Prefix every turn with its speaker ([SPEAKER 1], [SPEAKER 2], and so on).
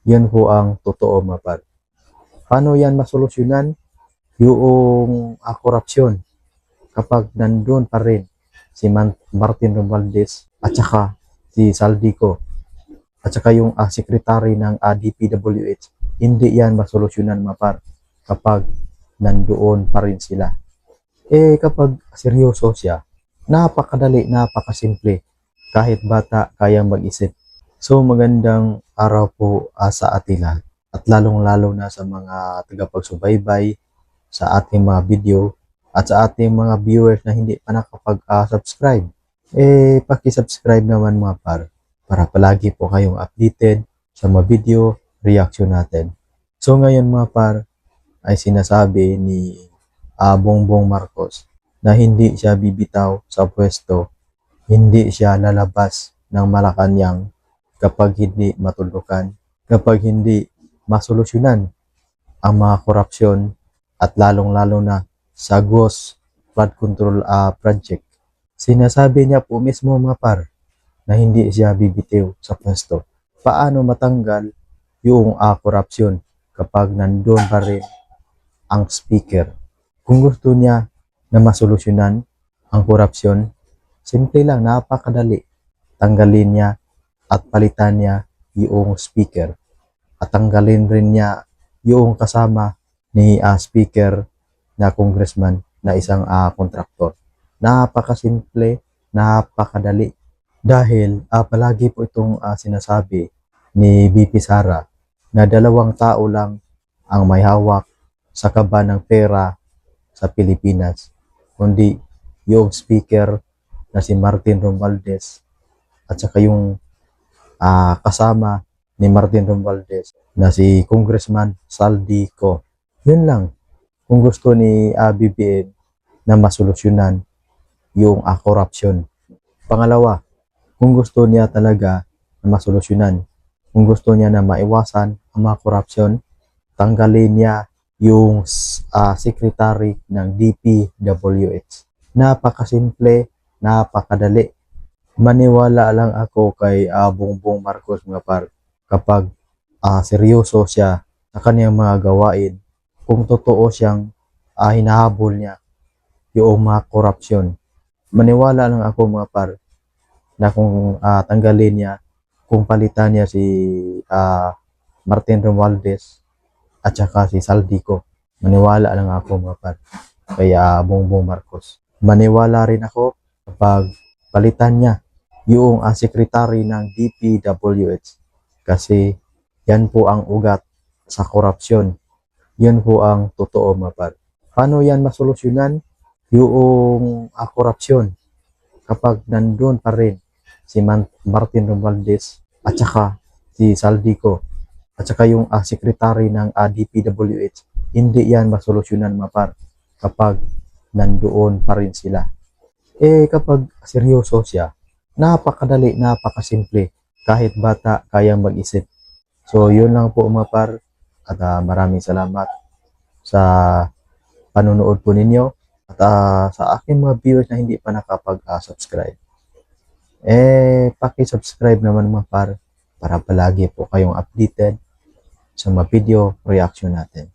[SPEAKER 1] Yan po ang totoo mga par. Paano yan masolusyonan? Yung korupsyon kapag nandun pa rin si Martin Romualdez at saka si Saldico at saka yung secretary ng DPWH, hindi yan masolusyonan mga par kapag nandoon pa rin sila. Kapag seryoso siya, napakadali, napakasimple. Kahit bata, kayang mag-isip. So, magandang araw po sa atin lahat. At lalong-lalo na sa mga tagapagsubaybay sa ating mga video at sa ating mga viewers na hindi pa nakapag-subscribe. Paki-subscribe naman mga par para palagi po kayong updated sa mga video reaction natin. So, ngayon mga par ay sinasabi ni Bongbong Marcos na hindi siya bibitaw sa pwesto, hindi siya lalabas ng Malacanang kapag hindi matulukan, kapag hindi masolusyonan ang mga korupsyon at lalong-lalo na sa GOS Flood Control Project. Sinasabi niya po mismo mga par na hindi siya bibitiw sa pwesto. Paano matanggal yung korupsyon kapag nandun pa rin ang speaker? Kung gusto niya na masolusyonan ang korupsyon, simple lang, napakadali. Tanggalin niya at palitan niya yung speaker. At tanggalin rin niya yung kasama ni speaker na congressman na isang kontraktor. Napakasimple, napakadali. Dahil palagi po itong sinasabi ni BP Sara na 2 tao lang ang may hawak sa kaba ng pera sa Pilipinas, kundi yung speaker na si Martin Romualdez at saka yung kasama ni Martin Romualdez na si Congressman Saldico. Yun lang. Kung gusto ni BBM na masolusyonan yung korupsyon. Pangalawa, kung gusto niya talaga na masolusyonan, kung gusto niya na maiwasan ang mga korupsyon, tanggalin niya yung secretary ng DPWH. Napakasimple, napakadali. Maniwala lang ako kay Bongbong Marcos mga par kapag seryoso siya sa kanyang mga gawain, kung totoo siyang hinahabol niya yung mga korupsyon. Maniwala lang ako mga par na kung tanggalin niya, kung palitan niya si Martin Romualdez at saka si Saldico, maniwala lang ako mga par kaya Bongbong Marcos. Maniwala rin ako kapag palitan niya yung secretary ng DPWH kasi yan po ang ugat sa korupsyon. Yan po ang totoo mga par. Paano yan masolusyonan yung korupsyon kapag nandun pa rin si Martin Romualdez at saka si Saldico at saka yung secretary ng DPWH, hindi yan masolusyonan mga par kapag nandoon pa rin sila. Kapag seryoso siya, napakadali, napakasimple. Kahit bata, kayang mag-isip. So, yun lang po mga par. At maraming salamat sa panonood po ninyo. At sa aking mga viewers na hindi pa nakapag-subscribe. Paki-subscribe naman mga par para palagi po kayong updated sa mga video reaction natin.